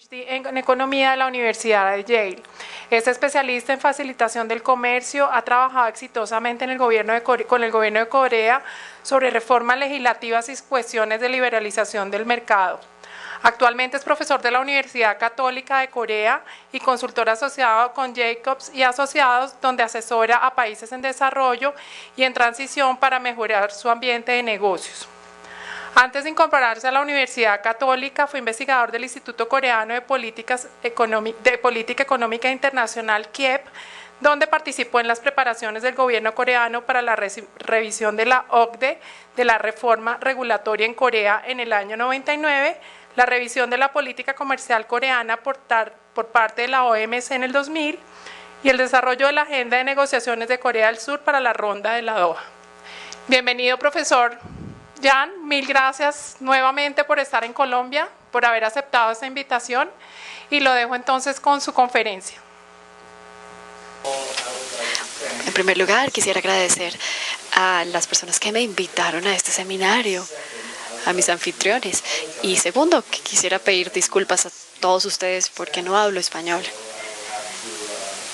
En Economía de la Universidad de Yale. Es especialista en facilitación del comercio, ha trabajado exitosamente en el gobierno con el gobierno de Corea sobre reformas legislativas y cuestiones de liberalización del mercado. Actualmente es profesor de la Universidad Católica de Corea y consultor asociado con Jacobs y Asociados, donde asesora a países en desarrollo y en transición para mejorar su ambiente de negocios. Antes de incorporarse a la Universidad Católica, fue investigador del Instituto Coreano de Política Económica Internacional, KIEP, donde participó en las preparaciones del gobierno coreano para la revisión de la OCDE de la reforma regulatoria en Corea en el año 99, la revisión de la política comercial coreana por parte de la OMC en el 2000 y el desarrollo de la agenda de negociaciones de Corea del Sur para la ronda de la Doha. Bienvenido, profesor Jan, mil gracias nuevamente por estar en Colombia, por haber aceptado esta invitación y lo dejo entonces con su conferencia. En primer lugar, quisiera agradecer a las personas que me invitaron a este seminario, a mis anfitriones. Y segundo, que quisiera pedir disculpas a todos ustedes porque no hablo español.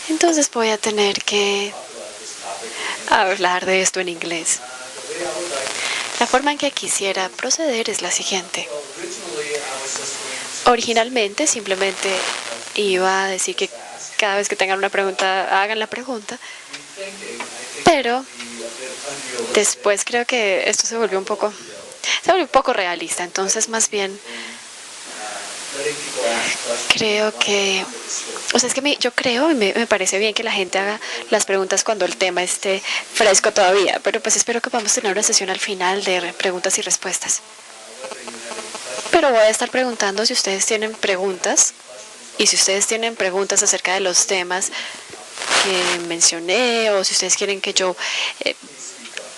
Entonces voy a tener que hablar de esto en inglés. La forma en que quisiera proceder es la siguiente. Originalmente simplemente iba a decir que cada vez que tengan una pregunta, hagan la pregunta. Pero después creo que esto se volvió un poco realista. Entonces, más bien, creo que... yo creo y me parece bien que la gente haga las preguntas cuando el tema esté fresco todavía, pero pues espero que podamos tener una sesión al final de preguntas y respuestas. Pero voy a estar preguntando si ustedes tienen preguntas y si ustedes tienen preguntas acerca de los temas que mencioné o si ustedes quieren que yo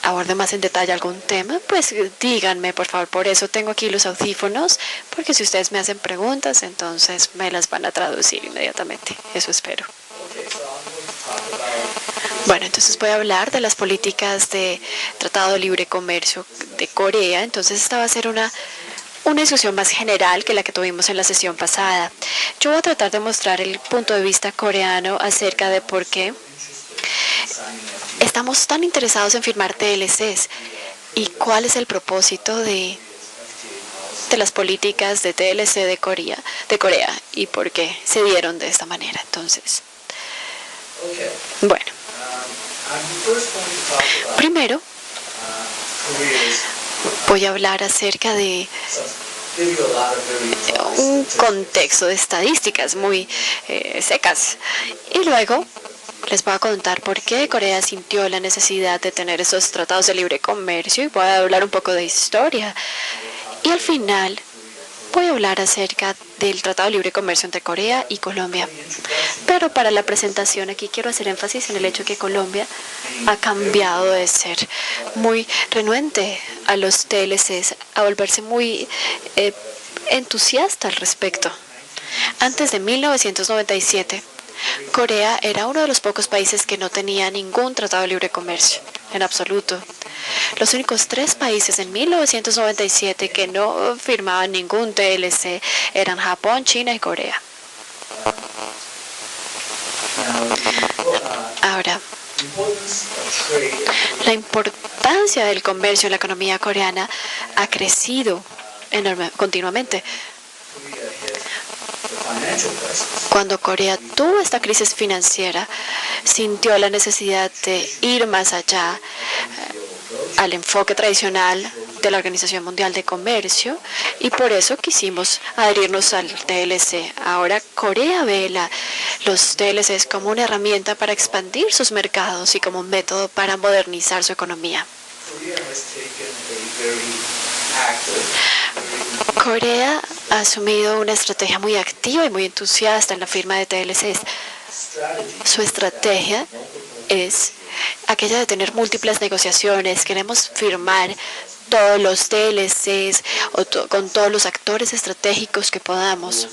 aborde más en detalle algún tema, pues díganme, por favor. Por eso tengo aquí los audífonos, porque si ustedes me hacen preguntas, entonces me las van a traducir inmediatamente. Eso espero. Bueno, entonces voy a hablar de las políticas de Tratado de Libre Comercio de Corea. Entonces esta va a ser una discusión más general que la que tuvimos en la sesión pasada. Yo voy a tratar de mostrar el punto de vista coreano acerca de por qué estamos tan interesados en firmar TLCs y cuál es el propósito de las políticas de TLC de Corea y por qué se dieron de esta manera. Entonces, bueno, primero voy a hablar acerca de un contexto de estadísticas muy secas y luego les voy a contar por qué Corea sintió la necesidad de tener esos tratados de libre comercio y voy a hablar un poco de historia. Y al final voy a hablar acerca del Tratado de Libre Comercio entre Corea y Colombia. Pero para la presentación aquí quiero hacer énfasis en el hecho que Colombia ha cambiado de ser muy renuente a los TLCs a volverse muy entusiasta al respecto. Antes de 1997, Corea era uno de los pocos países que no tenía ningún tratado de libre comercio, en absoluto. Los únicos 3 países en 1997 que no firmaban ningún TLC eran Japón, China y Corea. Ahora, la importancia del comercio en la economía coreana ha crecido continuamente. Cuando Corea tuvo esta crisis financiera, sintió la necesidad de ir más allá al enfoque tradicional de la Organización Mundial de Comercio y por eso quisimos adherirnos al TLC. Ahora Corea ve los TLCs como una herramienta para expandir sus mercados y como un método para modernizar su economía. Corea ha asumido una estrategia muy activa y muy entusiasta en la firma de TLCs. Su estrategia es aquella de tener múltiples negociaciones. Queremos firmar todos los TLCs con todos los actores estratégicos que podamos.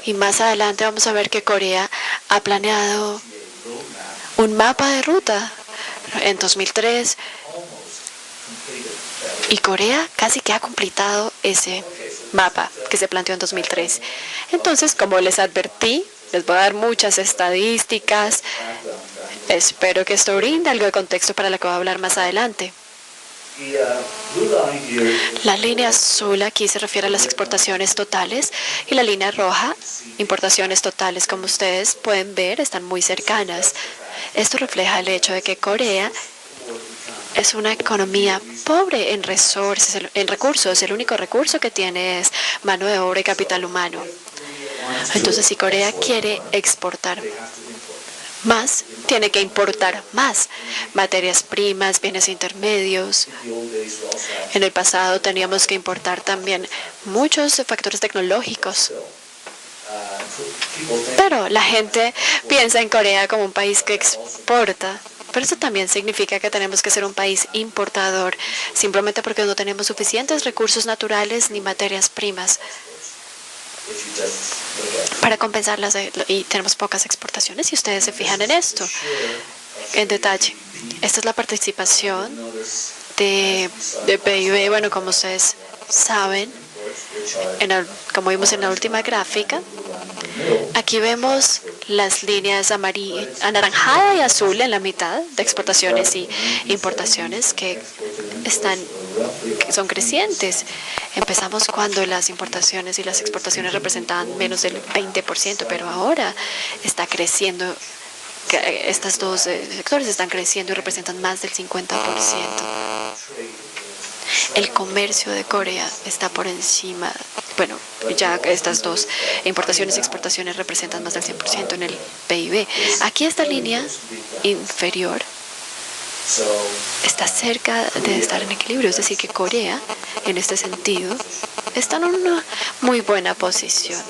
Y más adelante vamos a ver que Corea ha planeado un mapa de ruta en 2003 y Corea casi que ha completado ese mapa que se planteó en 2003. Entonces, como les advertí, les voy a dar muchas estadísticas. Espero que esto brinde algo de contexto para lo que voy a hablar más adelante. La línea azul aquí se refiere a las exportaciones totales y la línea roja, importaciones totales. Como ustedes pueden ver, están muy cercanas. Esto refleja el hecho de que Corea es una economía pobre en recursos. El único recurso que tiene es mano de obra y capital humano. Entonces, si Corea quiere exportar más, tiene que importar más materias primas, bienes intermedios. En el pasado teníamos que importar también muchos factores tecnológicos. Pero la gente piensa en Corea como un país que exporta. Pero eso también significa que tenemos que ser un país importador, simplemente porque no tenemos suficientes recursos naturales ni materias primas para compensarlas y tenemos pocas exportaciones. Si ustedes se fijan en esto en detalle, esta es la participación de PIB. Bueno, como ustedes saben, como vimos en la última gráfica, aquí vemos las líneas anaranjada y azul en la mitad de exportaciones y importaciones que son crecientes. Empezamos cuando las importaciones y las exportaciones representaban menos del 20%, pero ahora está creciendo. Estos dos sectores están creciendo y representan más del 50%. El comercio de Corea está por encima, bueno, ya estas dos importaciones y exportaciones representan más del 100% en el PIB. Aquí esta línea inferior está cerca de estar en equilibrio, es decir, que Corea, en este sentido, está en una muy buena posición.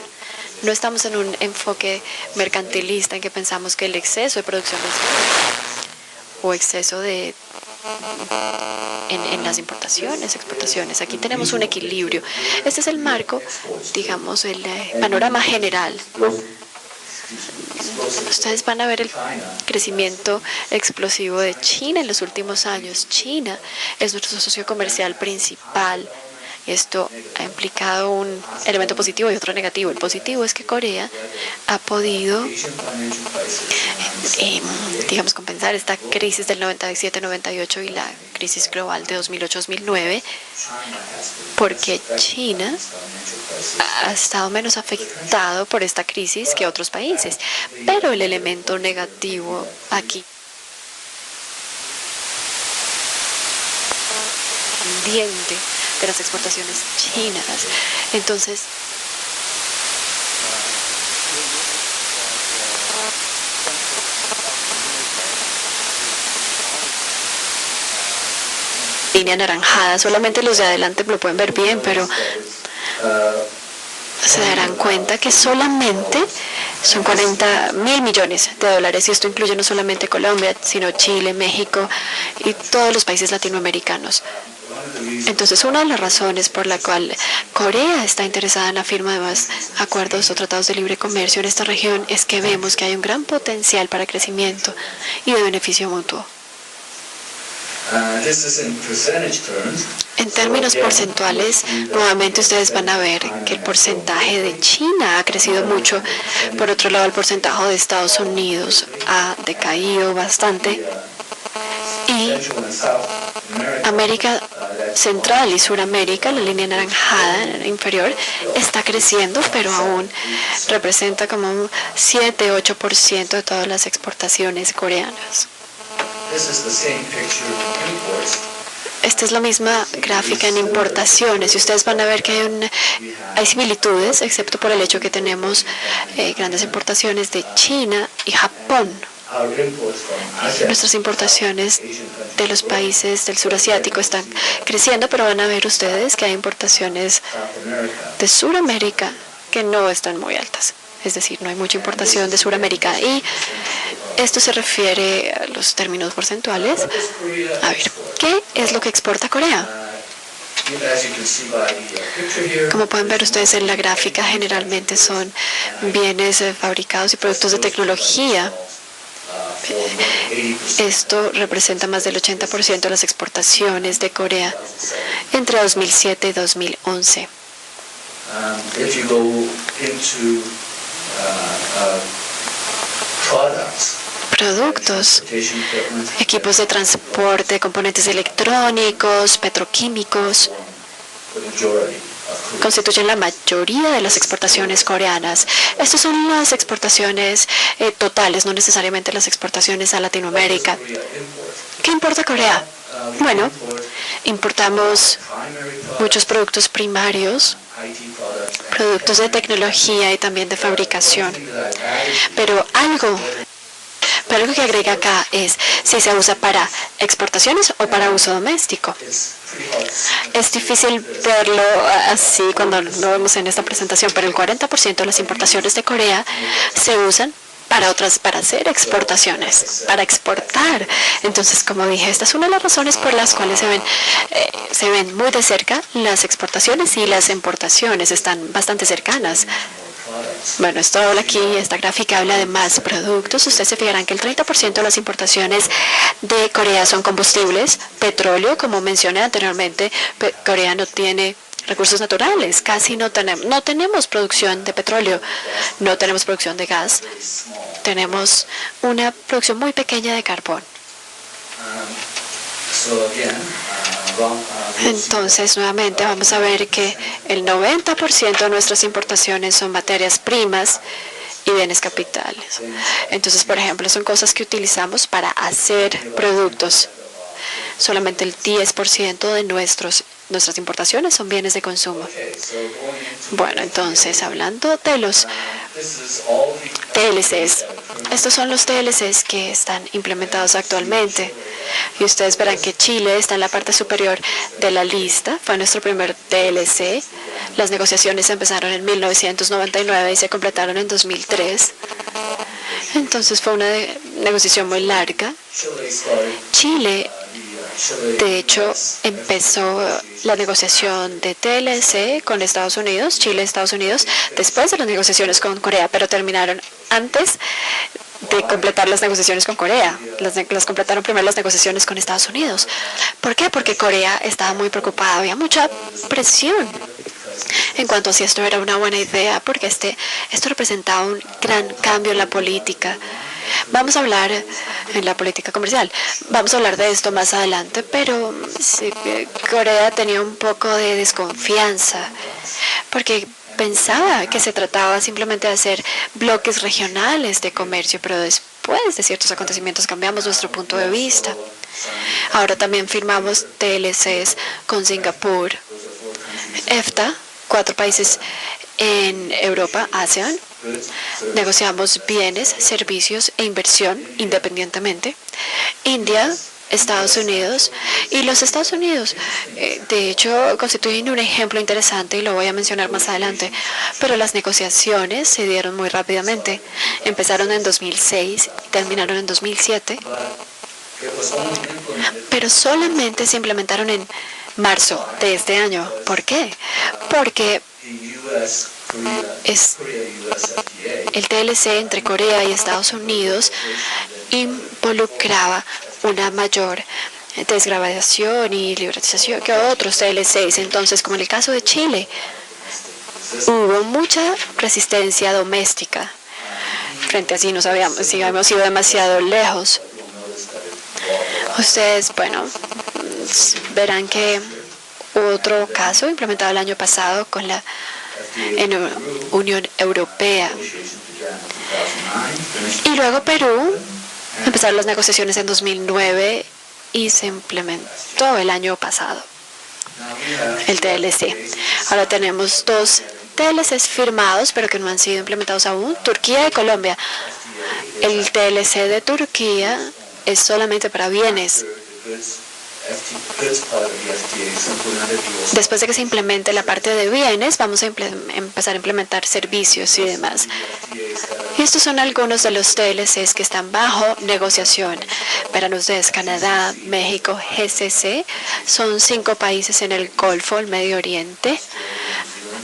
No estamos en un enfoque mercantilista en que pensamos que el exceso de producción es o exceso de en las importaciones, exportaciones. Aquí tenemos un equilibrio. Este es el marco, digamos, el panorama general. Ustedes van a ver el crecimiento explosivo de China en los últimos años. China es nuestro socio comercial principal. Esto ha implicado un elemento positivo y otro negativo. El positivo es que Corea ha podido, digamos, compensar esta crisis del 97-98 y la crisis global de 2008-2009, porque China ha estado menos afectado por esta crisis que otros países. Pero el elemento negativo aquí pendiente de las exportaciones chinas. Entonces, línea anaranjada, solamente los de adelante lo pueden ver bien, pero se darán cuenta que solamente son 40.000 millones de dólares, y esto incluye no solamente Colombia, sino Chile, México y todos los países latinoamericanos. Entonces, una de las razones por la cual Corea está interesada en la firma de más acuerdos o tratados de libre comercio en esta región es que vemos que hay un gran potencial para crecimiento y de beneficio mutuo. En términos porcentuales, nuevamente ustedes van a ver que el porcentaje de China ha crecido mucho. Por otro lado, el porcentaje de Estados Unidos ha decaído bastante. Y América Central y Suramérica, la línea anaranjada inferior, está creciendo, pero aún representa como un 7-8% de todas las exportaciones coreanas. Esta es la misma gráfica en importaciones y ustedes van a ver que hay similitudes, excepto por el hecho que tenemos grandes importaciones de China y Japón. Nuestras importaciones de los países del sur asiático están creciendo, pero van a ver ustedes que hay importaciones de Suramérica que no están muy altas. Es decir, no hay mucha importación de Suramérica, y esto se refiere a los términos porcentuales. A ver, ¿qué es lo que exporta Corea? Como pueden ver ustedes en la gráfica, generalmente son bienes fabricados y productos de tecnología. Esto representa más del 80% de las exportaciones de Corea entre 2007 y 2011. If you go into products, productos, equipos de transporte, componentes electrónicos, petroquímicos, constituyen la mayoría de las exportaciones coreanas. Estas son las exportaciones totales, no necesariamente las exportaciones a Latinoamérica. ¿Qué importa Corea? Bueno, importamos muchos productos primarios, productos de tecnología y también de fabricación. Pero algo que agrega acá es si se usa para exportaciones o para uso doméstico. Es difícil verlo así cuando lo vemos en esta presentación, pero el 40% de las importaciones de Corea se usan para hacer exportaciones, para exportar. Entonces, como dije, esta es una de las razones por las cuales se ven muy de cerca las exportaciones y las importaciones, están bastante cercanas. Bueno, esto habla aquí, esta gráfica habla de más productos. Ustedes se fijarán que el 30% de las importaciones de Corea son combustibles, petróleo, como mencioné anteriormente. Corea no tiene recursos naturales, casi no tenemos producción de petróleo, no tenemos producción de gas, tenemos una producción muy pequeña de carbón. Entonces, nuevamente vamos a ver que el 90% de nuestras importaciones son materias primas y bienes capitales. Entonces, por ejemplo, son cosas que utilizamos para hacer productos. Solamente el 10% de nuestras importaciones son bienes de consumo. Bueno, entonces, hablando de los TLCs, estos son los TLCs que están implementados actualmente. Y ustedes verán que Chile está en la parte superior de la lista. Fue nuestro primer TLC. Las negociaciones empezaron en 1999 y se completaron en 2003. Entonces fue una negociación muy larga. Chile, de hecho, empezó la negociación de TLC con Estados Unidos, Chile y Estados Unidos, después de las negociaciones con Corea, pero terminaron antes de completar las negociaciones con Corea. Las completaron primero las negociaciones con Estados Unidos. ¿Por qué? Porque Corea estaba muy preocupada, había mucha presión en cuanto a si esto era una buena idea, porque esto representaba un gran cambio en la política. Vamos a hablar en la política comercial, vamos a hablar de esto más adelante, pero sí, Corea tenía un poco de desconfianza, porque pensaba que se trataba simplemente de hacer bloques regionales de comercio, pero después de ciertos acontecimientos cambiamos nuestro punto de vista. Ahora también firmamos TLCs con Singapur, EFTA, 4 países en Europa, ASEAN. Negociamos bienes, servicios e inversión independientemente. India, Estados Unidos y los Estados Unidos, de hecho, constituyen un ejemplo interesante y lo voy a mencionar más adelante, pero las negociaciones se dieron muy rápidamente. Empezaron en 2006 y terminaron en 2007, pero solamente se implementaron en marzo de este año. ¿Por qué? Porque el TLC entre Corea y Estados Unidos involucraba una mayor desgravación y liberalización que otros TLCs. Entonces, como en el caso de Chile, hubo mucha resistencia doméstica. Frente a si habíamos ido demasiado lejos. Ustedes, bueno, verán que otro caso implementado el año pasado con la Unión Europea. Y luego Perú, empezaron las negociaciones en 2009 y se implementó el año pasado el TLC. Ahora tenemos 2 TLCs firmados, pero que no han sido implementados aún, Turquía y Colombia. El TLC de Turquía es solamente para bienes. Después de que se implemente la parte de bienes, vamos a empezar a implementar servicios y demás. Y estos son algunos de los TLCs que están bajo negociación. Verán ustedes, Canadá, México, GCC, son 5 países en el Golfo, el Medio Oriente.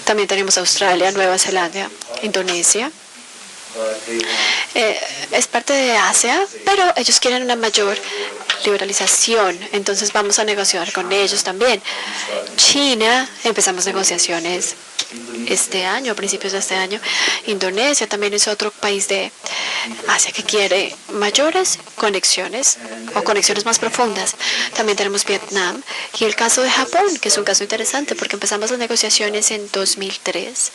También tenemos Australia, Nueva Zelanda, Indonesia. Es parte de Asia, pero ellos quieren una mayor liberalización. Entonces vamos a negociar con ellos también. China, empezamos negociaciones este año, a principios de este año. Indonesia también es otro país de Asia que quiere mayores conexiones o conexiones más profundas. También tenemos Vietnam y el caso de Japón, que es un caso interesante porque empezamos las negociaciones en 2003.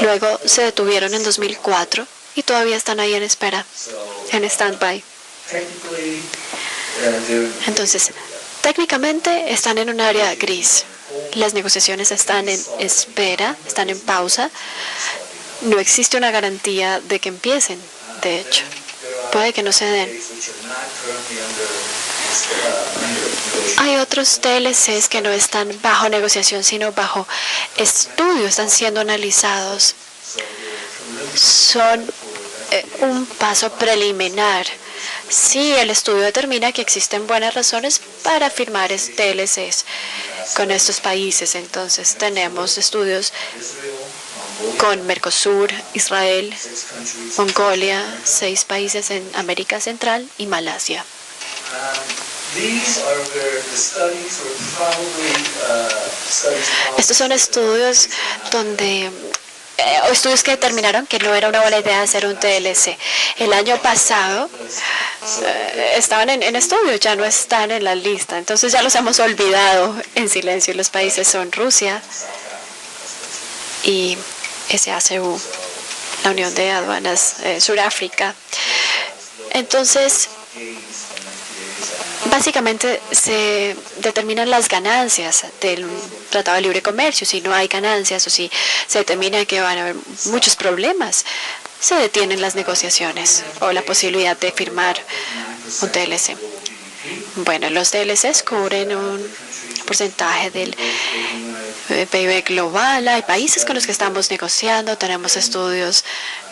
Luego se detuvieron en 2004 y todavía están ahí en espera, en stand-by. Entonces, técnicamente están en un área gris. Las negociaciones están en espera, están en pausa. No existe una garantía de que empiecen, de hecho. Puede que no se den. Hay otros TLCs que no están bajo negociación, sino bajo estudio, están siendo analizados. Son un paso preliminar. Si el estudio determina que existen buenas razones para firmar TLCs con estos países, entonces tenemos estudios con Mercosur, Israel, Mongolia, 6 países en América Central y Malasia. Estos son estudios donde estudios que determinaron que no era una buena idea hacer un TLC. El año pasado estaban en estudio, ya no están en la lista. Entonces ya los hemos olvidado en silencio. Los países son Rusia y SACU, la Unión de Aduanas, Sudáfrica. Entonces, básicamente se determinan las ganancias del Tratado de Libre Comercio. Si no hay ganancias o si se determina que van a haber muchos problemas, se detienen las negociaciones o la posibilidad de firmar un TLC. Bueno, los TLCs cubren un porcentaje del PIB global. Hay países con los que estamos negociando, tenemos estudios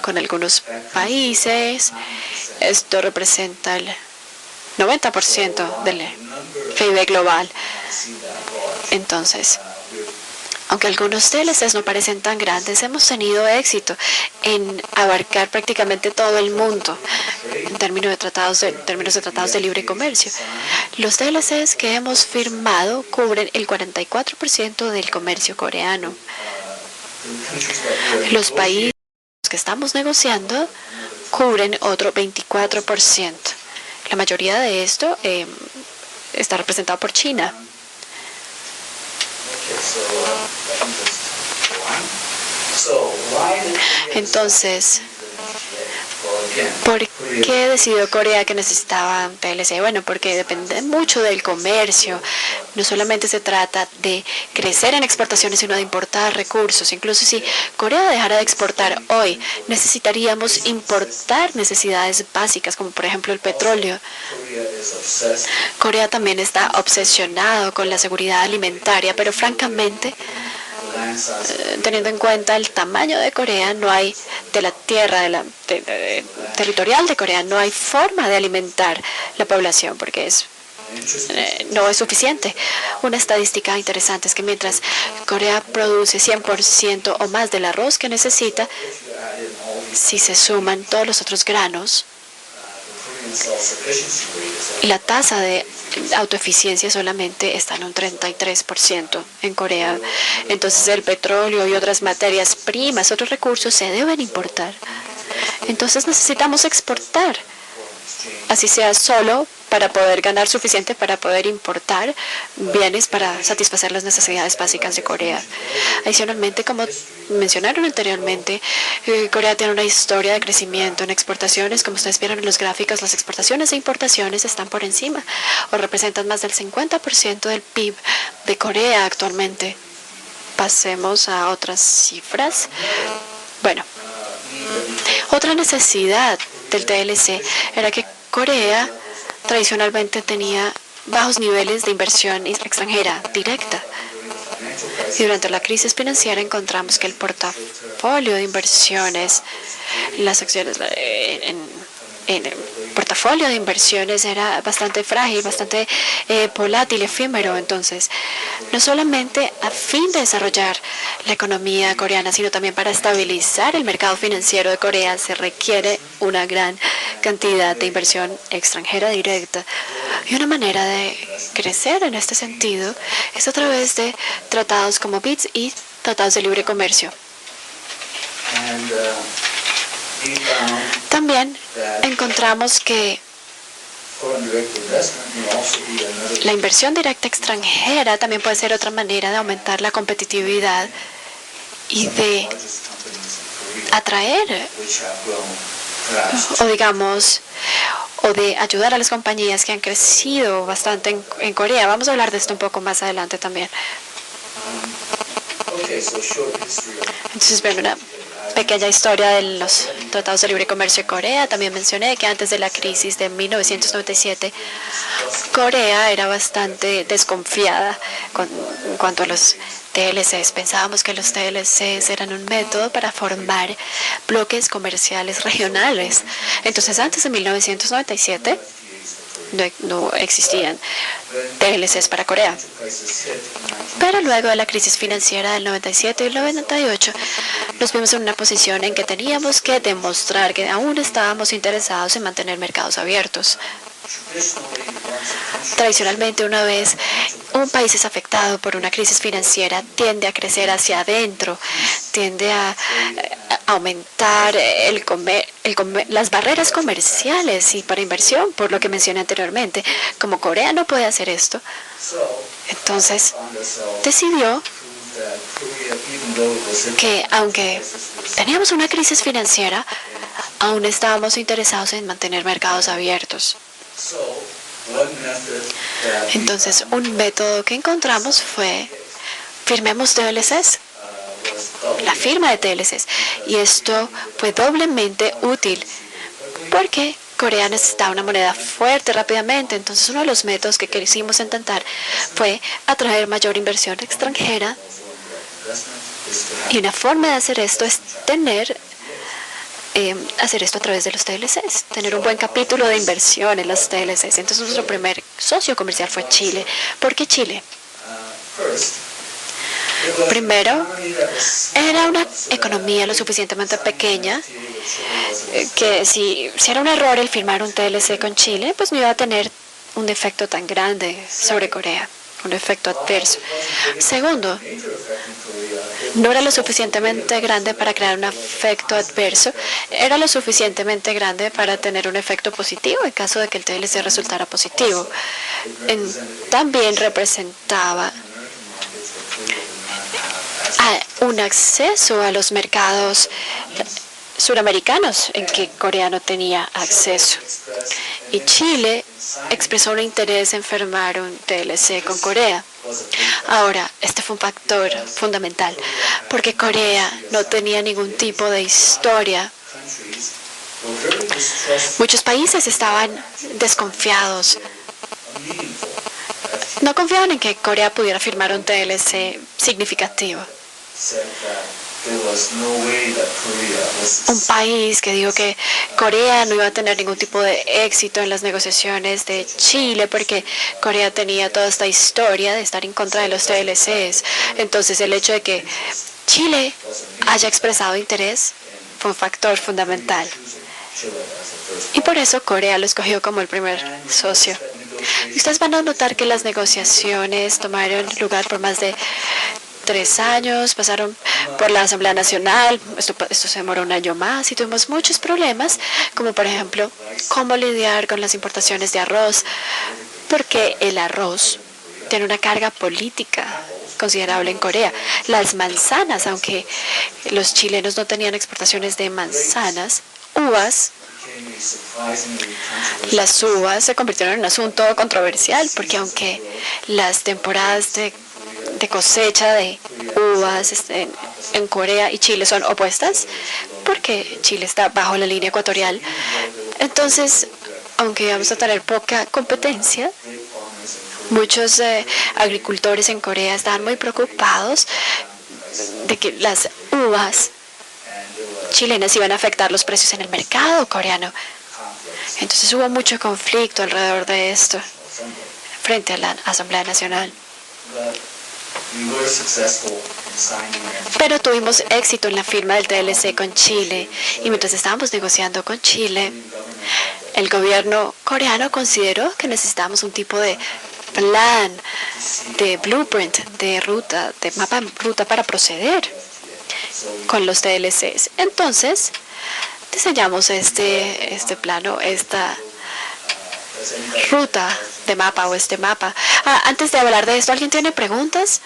con algunos países. Esto representa el 90% del PIB global. Entonces, aunque algunos TLCs no parecen tan grandes, hemos tenido éxito en abarcar prácticamente todo el mundo en términos de tratados de libre comercio. Los TLCs que hemos firmado cubren el 44% del comercio coreano. Los países que estamos negociando cubren otro 24%. La mayoría de esto está representado por China. Entonces, ¿por qué decidió Corea que necesitaba un TLC? Bueno, porque depende mucho del comercio. No solamente se trata de crecer en exportaciones, sino de importar recursos. Incluso si Corea dejara de exportar hoy, necesitaríamos importar necesidades básicas, como por ejemplo el petróleo. Corea también está obsesionado con la seguridad alimentaria, pero francamente, teniendo en cuenta el tamaño de Corea, no hay de la tierra territorial de Corea, no hay forma de alimentar la población porque no es suficiente. Una estadística interesante es que mientras Corea produce 100% o más del arroz que necesita, si se suman todos los otros granos, la tasa de autoeficiencia solamente está en un 33% en Corea. Entonces el petróleo y otras materias primas, otros recursos se deben importar. Entonces necesitamos exportar, así sea solo para poder ganar suficiente para poder importar bienes para satisfacer las necesidades básicas de Corea. Adicionalmente, como mencionaron anteriormente, Corea tiene una historia de crecimiento en exportaciones. Como ustedes vieron en los gráficos, las exportaciones e importaciones están por encima o representan más del 50% del PIB de Corea actualmente. Pasemos a otras cifras. Bueno, otra necesidad del TLC era que Corea tradicionalmente tenía bajos niveles de inversión extranjera directa. Y durante la crisis financiera encontramos que el portafolio de inversiones, las acciones en el portafolio de inversiones era bastante frágil, bastante volátil, efímero. Entonces, no solamente a fin de desarrollar la economía coreana, sino también para estabilizar el mercado financiero de Corea, se requiere una gran cantidad de inversión extranjera directa. Y una manera de crecer en este sentido es a través de tratados como BITS y tratados de libre comercio. También encontramos que la inversión directa extranjera también puede ser otra manera de aumentar la competitividad y de atraer o de ayudar a las compañías que han crecido bastante en Corea. Vamos a hablar de esto un poco más adelante también. Entonces, ven una pequeña historia de los tratados de libre comercio de Corea. También mencioné que antes de la crisis de 1997, Corea era bastante desconfiada en cuanto a los TLCs. Pensábamos que los TLCs eran un método para formar bloques comerciales regionales. Entonces, antes de 1997, no existían TLCs para Corea. Pero luego de la crisis financiera del 97 y el 98, nos vimos en una posición en que teníamos que demostrar que aún estábamos interesados en mantener mercados abiertos. Tradicionalmente, una vez un país es afectado por una crisis financiera, tiende a crecer hacia adentro, tiende a aumentar las barreras comerciales y para inversión, por lo que mencioné anteriormente. Como Corea no puede hacer esto, entonces decidió que aunque teníamos una crisis financiera, aún estábamos interesados en mantener mercados abiertos. Entonces, un método que encontramos fue firmemos TLCs, la firma de TLCs. Y esto fue doblemente útil porque Corea necesitaba una moneda fuerte rápidamente. Entonces, uno de los métodos que quisimos intentar fue atraer mayor inversión extranjera. Y una forma de hacer esto es hacer esto a través de los TLCs, tener un buen capítulo de inversión en los TLCs. Entonces, nuestro primer socio comercial fue Chile. ¿Por qué Chile? Primero, era una economía lo suficientemente pequeña que si era un error el firmar un TLC con Chile, pues no iba a tener un efecto tan grande sobre Corea, un efecto adverso. Segundo, no era lo suficientemente grande para crear un efecto adverso, era lo suficientemente grande para tener un efecto positivo en caso de que el TLC resultara positivo. También representaba un acceso a los mercados suramericanos en que Corea no tenía acceso. Y Chile expresó un interés en firmar un TLC con Corea. Ahora, este fue un factor fundamental, porque Corea no tenía ningún tipo de historia. Muchos países estaban desconfiados. No confiaban en que Corea pudiera firmar un TLC significativo. Un país que dijo que Corea no iba a tener ningún tipo de éxito en las negociaciones de Chile porque Corea tenía toda esta historia de estar en contra de los TLCs. Entonces, el hecho de que Chile haya expresado interés fue un factor fundamental. Y por eso Corea lo escogió como el primer socio. Y ustedes van a notar que las negociaciones tomaron lugar por más de 3 años, pasaron por la Asamblea Nacional, esto se demoró un año más y tuvimos muchos problemas, como por ejemplo, cómo lidiar con las importaciones de arroz, porque el arroz tiene una carga política considerable en Corea. Las manzanas, aunque los chilenos no tenían exportaciones de manzanas, las uvas se convirtieron en un asunto controversial, porque aunque las temporadas de cosecha de uvas en Corea y Chile son opuestas, porque Chile está bajo la línea ecuatorial. Entonces, aunque vamos a tener poca competencia, muchos agricultores en Corea estaban muy preocupados de que las uvas chilenas iban a afectar los precios en el mercado coreano. Entonces hubo mucho conflicto alrededor de esto frente a la Asamblea Nacional. we were successful in signing Pero tuvimos éxito en la firma del TLC con Chile y mientras estábamos negociando con Chile, el gobierno coreano consideró que necesitábamos un tipo de plan, de blueprint, de ruta, de mapa de ruta para proceder con los TLCs. Entonces, diseñamos este plano, esta ruta de mapa o este mapa. Antes de hablar de esto, ¿alguien tiene preguntas?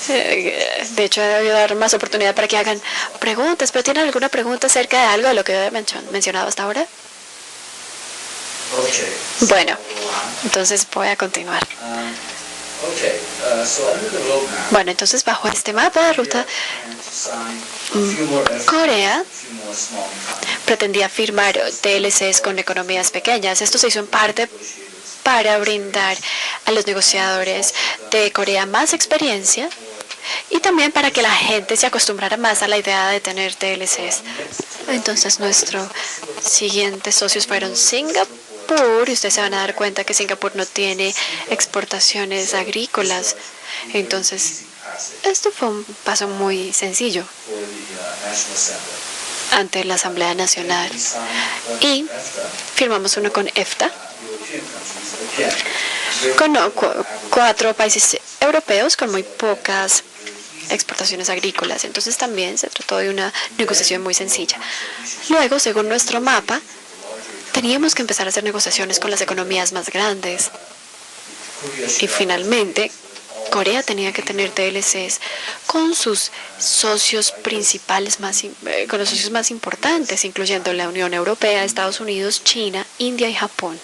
De hecho, he debido dar más oportunidad para que hagan preguntas, pero ¿tienen alguna pregunta acerca de algo de lo que he mencionado hasta ahora? Okay. Bueno, entonces voy a continuar. So under the roadmap, Bueno, entonces bajo este mapa de ruta, Corea pretendía firmar TLCs con economías pequeñas. Esto se hizo en parte para brindar a los negociadores de Corea más experiencia y también para que la gente se acostumbrara más a la idea de tener TLCs. Entonces nuestros siguientes socios fueron Singapur, y ustedes se van a dar cuenta que Singapur no tiene exportaciones agrícolas. Entonces, esto fue un paso muy sencillo ante la Asamblea Nacional. Y firmamos uno con EFTA, con 4 países europeos con muy pocas exportaciones agrícolas. Entonces también se trató de una negociación muy sencilla. Luego, según nuestro mapa, teníamos que empezar a hacer negociaciones con las economías más grandes. Y finalmente, Corea tenía que tener TLCs con sus socios principales, con los socios más importantes, incluyendo la Unión Europea, Estados Unidos, China, India y Japón.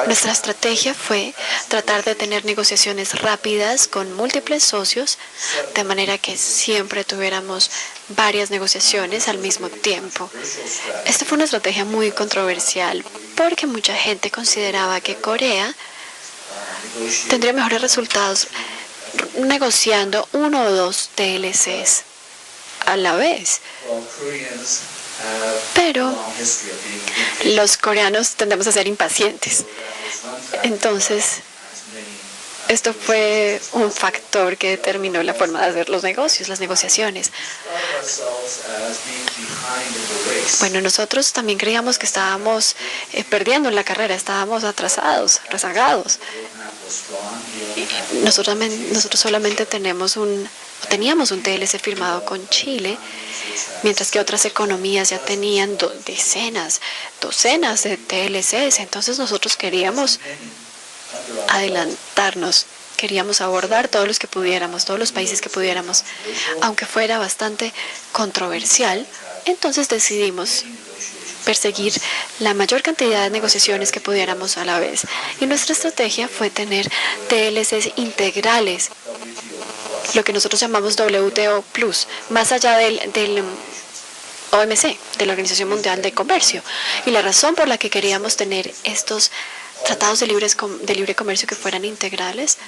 Nuestra estrategia fue tratar de tener negociaciones rápidas con múltiples socios, de manera que siempre tuviéramos varias negociaciones al mismo tiempo. Esta fue una estrategia muy controversial porque mucha gente consideraba que Corea tendría mejores resultados negociando 1 o 2 TLCs a la vez. Pero los coreanos tendemos a ser impacientes. Entonces, esto fue un factor que determinó la forma de hacer los negocios, las negociaciones. Bueno, nosotros también creíamos que estábamos perdiendo en la carrera, estábamos atrasados, rezagados. Nosotros solamente teníamos un TLC firmado con Chile, mientras que otras economías ya tenían docenas de TLCs. Entonces nosotros queríamos adelantarnos, queríamos abordar todos los que pudiéramos, todos los países que pudiéramos, aunque fuera bastante controversial. Entonces decidimos perseguir la mayor cantidad de negociaciones que pudiéramos a la vez. Y nuestra estrategia fue tener TLCs integrales, lo que nosotros llamamos WTO+, más allá del OMC, de la Organización Mundial de Comercio. Y la razón por la que queríamos tener estos tratados de libre comercio que fueran integrales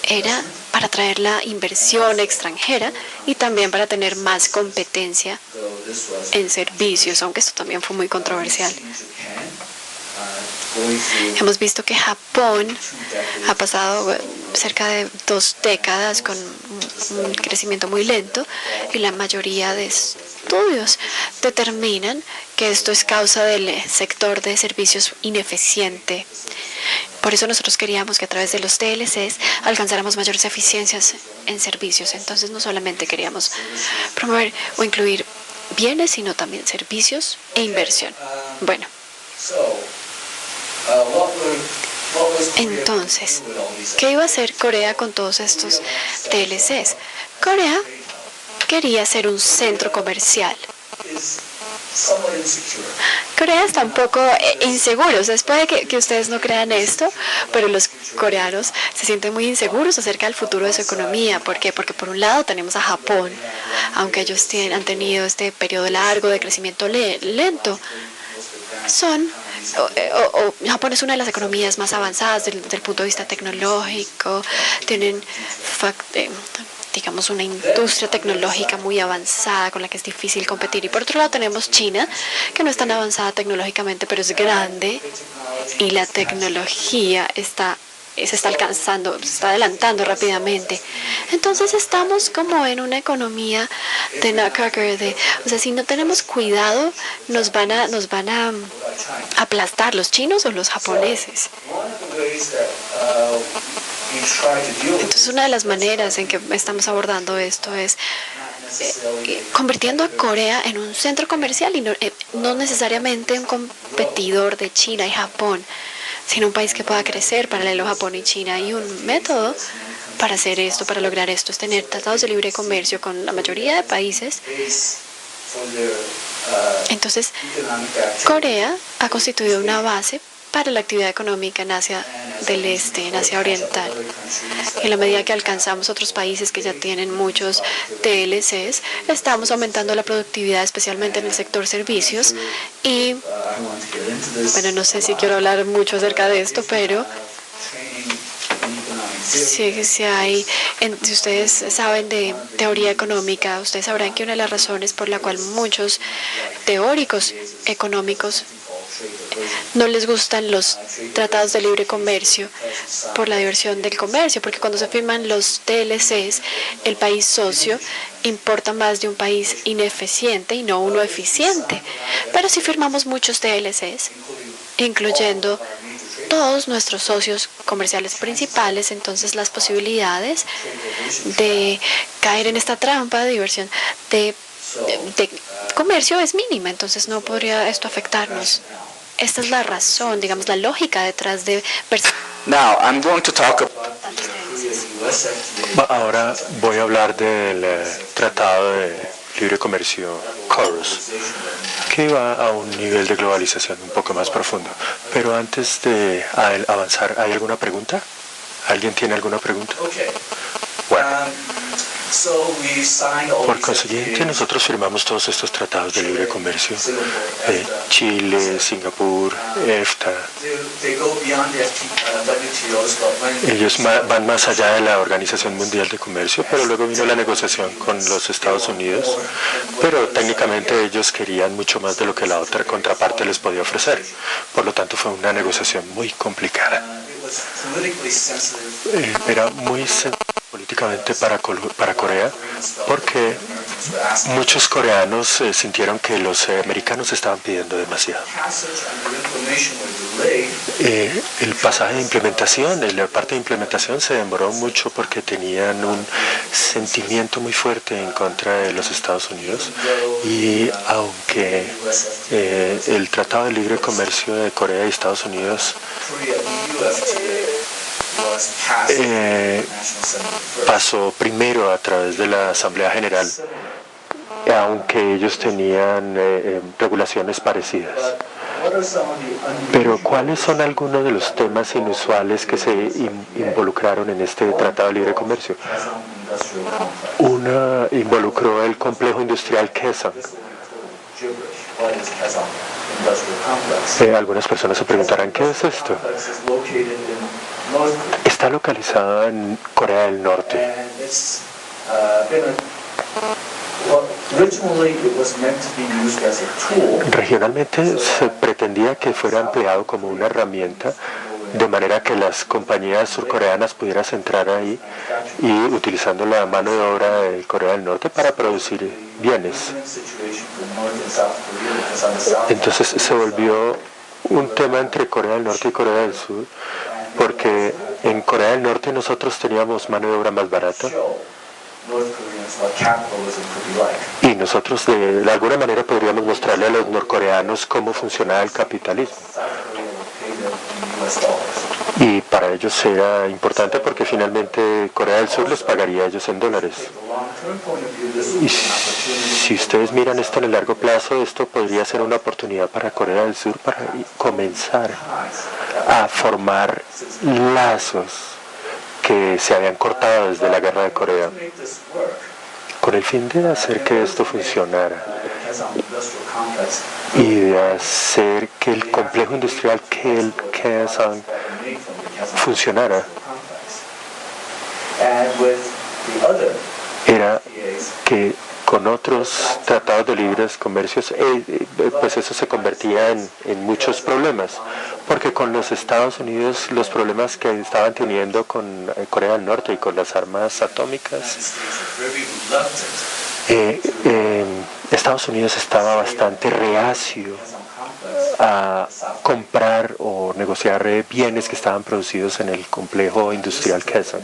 era para atraer la inversión extranjera y también para tener más competencia en servicios, aunque esto también fue muy controversial. Hemos visto que Japón ha pasado cerca de 2 décadas con un crecimiento muy lento y la mayoría de estudios determinan que esto es causa del sector de servicios ineficiente. Por eso nosotros queríamos que a través de los TLCs alcanzáramos mayores eficiencias en servicios. Entonces no solamente queríamos promover o incluir bienes, sino también servicios e inversión. Bueno. Entonces, ¿qué iba a hacer Corea con todos estos TLCs? Corea quería ser un centro comercial. Corea está un poco inseguro. Puede que ustedes no crean esto, pero los coreanos se sienten muy inseguros acerca del futuro de su economía. ¿Por qué? Porque por un lado tenemos a Japón, aunque ellos han tenido este periodo largo de crecimiento lento. Japón es una de las economías más avanzadas desde el punto de vista tecnológico, tienen digamos, una industria tecnológica muy avanzada con la que es difícil competir. Y por otro lado tenemos China, que no es tan avanzada tecnológicamente, pero es grande y la tecnología se está alcanzando, se está adelantando rápidamente. Entonces estamos como en una economía de nutcracker, o sea, si no tenemos cuidado, nos van a aplastar los chinos o los japoneses. Entonces una de las maneras en que estamos abordando esto es convirtiendo a Corea en un centro comercial y no necesariamente un competidor de China y Japón, sino un país que pueda crecer paralelo a Japón y China. Y un método para hacer esto, para lograr esto, es tener tratados de libre comercio con la mayoría de países. Entonces, Corea ha constituido una base para la actividad económica en Asia del Este, en Asia Oriental. En la medida que alcanzamos otros países que ya tienen muchos TLCs, estamos aumentando la productividad, especialmente en el sector servicios. Y, bueno, no sé si quiero hablar mucho acerca de esto, pero si ustedes saben de teoría económica, ustedes sabrán que una de las razones por la cual muchos teóricos económicos no les gustan los tratados de libre comercio por la diversión del comercio, porque cuando se firman los TLCs, el país socio importa más de un país ineficiente y no uno eficiente. Pero si firmamos muchos TLCs, incluyendo todos nuestros socios comerciales principales, entonces las posibilidades de caer en esta trampa de diversión de comercio es mínima, entonces no podría esto afectarnos. Esta es la razón, digamos, la lógica detrás de... Now, I'm going to talk Ahora voy a hablar del Tratado de Libre Comercio CORUS, que va a un nivel de globalización un poco más profundo. Pero antes de avanzar, ¿hay alguna pregunta? ¿Alguien tiene alguna pregunta? Bueno. Por consiguiente, nosotros firmamos todos estos tratados de libre comercio, Chile, Singapur, EFTA. Ellos van más allá de la Organización Mundial de Comercio, pero luego vino la negociación con los Estados Unidos, pero técnicamente ellos querían mucho más de lo que la otra contraparte les podía ofrecer. Por lo tanto, fue una negociación muy complicada. Era muy sensible políticamente para Corea, porque muchos coreanos sintieron que los americanos estaban pidiendo demasiado. El pasaje de implementación, la parte de implementación se demoró mucho porque tenían un sentimiento muy fuerte en contra de los Estados Unidos, y aunque el Tratado de Libre Comercio de Corea y Estados Unidos pasó primero a través de la Asamblea General, aunque ellos tenían regulaciones parecidas. Pero ¿cuáles son algunos de los temas inusuales que se involucraron en este Tratado de Libre Comercio? Una involucró el complejo industrial Kaesong. Algunas personas se preguntarán, ¿qué es esto? Está localizada en Corea del Norte. Regionalmente se pretendía que fuera empleado como una herramienta, de manera que las compañías surcoreanas pudieran entrar ahí y utilizando la mano de obra de Corea del Norte para producir bienes. Entonces se volvió un tema entre Corea del Norte y Corea del Sur, porque en Corea del Norte nosotros teníamos mano de obra más barata y nosotros de alguna manera podríamos mostrarle a los norcoreanos cómo funcionaba el capitalismo. Y para ellos era importante porque finalmente Corea del Sur les pagaría a ellos en dólares. Y si ustedes miran esto en el largo plazo, esto podría ser una oportunidad para Corea del Sur para comenzar a formar lazos que se habían cortado desde la guerra de Corea, con el fin de hacer que esto funcionara y de hacer que el complejo industrial Kaesong funcionara. que con otros tratados de libre comercio, pues eso se convertía en muchos problemas, porque con los Estados Unidos los problemas que estaban teniendo con Corea del Norte y con las armas atómicas, Estados Unidos estaba bastante reacio a comprar o negociar bienes que estaban producidos en el complejo industrial Kaesong.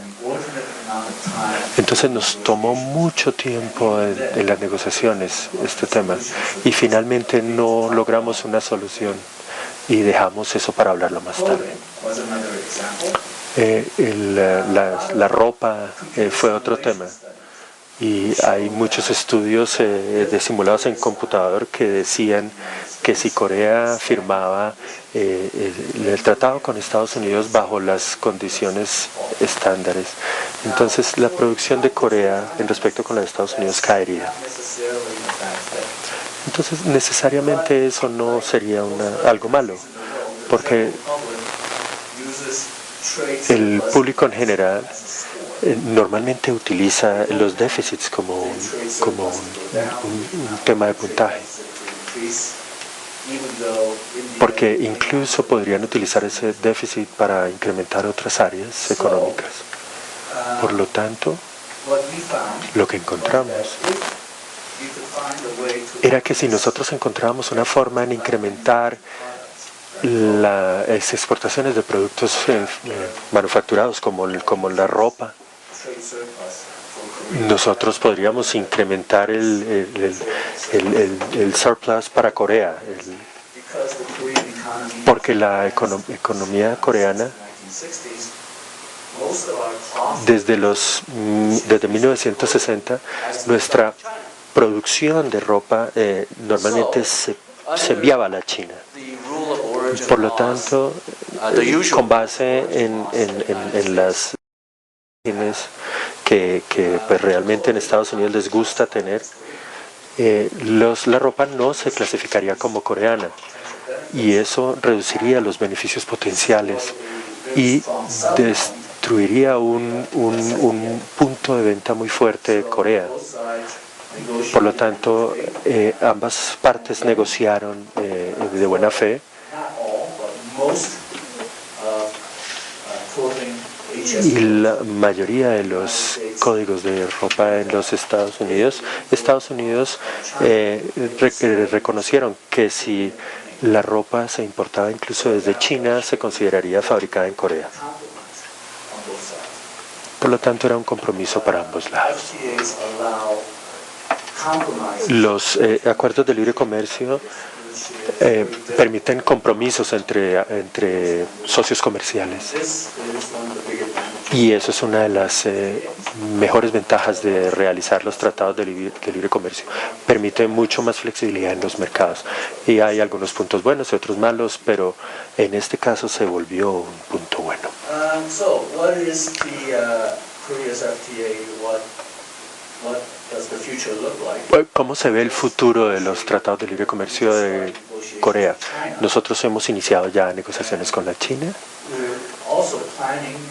Entonces nos tomó mucho tiempo en las negociaciones este tema y finalmente no logramos una solución y dejamos eso para hablarlo más tarde. La ropa fue otro tema. Y hay muchos estudios de simulados en computador que decían que si Corea firmaba el tratado con Estados Unidos bajo las condiciones estándares, entonces la producción de Corea en respecto con los Estados Unidos caería. Entonces necesariamente eso no sería algo malo, porque el público en general normalmente utiliza los déficits como un tema de puntaje, porque incluso podrían utilizar ese déficit para incrementar otras áreas económicas. Por lo tanto, lo que encontramos era que si nosotros encontrábamos una forma de incrementar las exportaciones de productos manufacturados como la ropa, nosotros podríamos incrementar el surplus para Corea, porque la economía coreana desde 1960 nuestra producción de ropa normalmente se enviaba a la China. Por lo tanto, con base en las que pues realmente en Estados Unidos les gusta tener, la ropa no se clasificaría como coreana y eso reduciría los beneficios potenciales y destruiría un punto de venta muy fuerte de Corea. Por lo tanto, ambas partes negociaron de buena fe y la mayoría de los códigos de ropa en los Estados Unidos reconocieron que si la ropa se importaba incluso desde China, se consideraría fabricada en Corea. Por lo tanto, era un compromiso para ambos lados. Los acuerdos de libre comercio permiten compromisos entre socios comerciales y eso es una de las mejores ventajas de realizar los tratados de libre comercio. Permite mucho más flexibilidad en los mercados y hay algunos puntos buenos y otros malos, pero en este caso se volvió un punto bueno. ¿Cómo se ve el futuro de los tratados de libre comercio de Corea? Nosotros hemos iniciado ya negociaciones con la China.